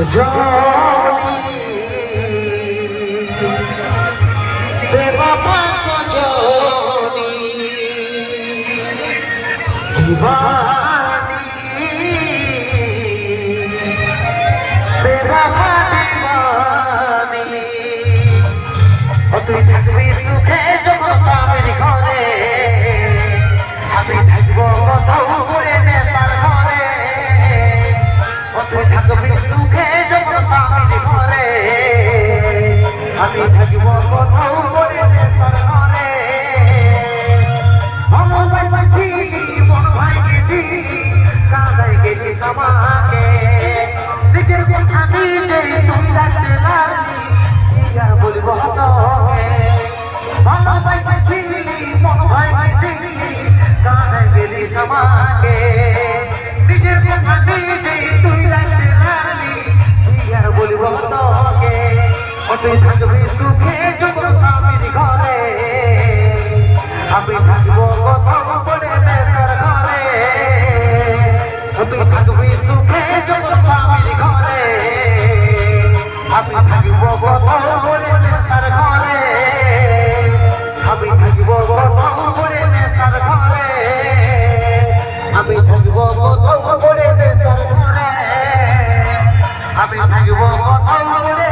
সজনী বেবাবা সজনী দিবানী বেবাবা দিবানী ও তুই থাকবি সুখে যখন স্বামীর ঘরে আমি থাকবো কোথাও ঘুরে নেশার ঘরে ও তুই থাকবি সুখে যখন স্বামীর ঘরে আমি থাকবো কোথাও ঘুরে নেশার ঘরে মন পাইছি মন ভাইকে দিলি কাঁদাই গেলি সমাকে নিজের কথা নিজে তুই রাখতে পারলি ইয়া বলবো তোকে মন পাইছি মন ভাইকে দিলি কাঁদাই গেলি সমাকে নিজের কথা নিজে তুই রাখতে পারলি ইয়া বলবো তোকে ও তুই থাকবি সুখে যখন স্বামীর ঘরে আমি থাকবো কোথাও বলে নেশার ঘরে ও তুই থাকবি সুখে যখন স্বামীর ঘরে আমি থাকবো কোথাও বলে নেশার ঘরে আমি থাকবো কোথাও বলে নেশার ঘরে আমি থাকবো কোথাও বলে নেশার ঘরে আমি থাকবো কোথাও বলে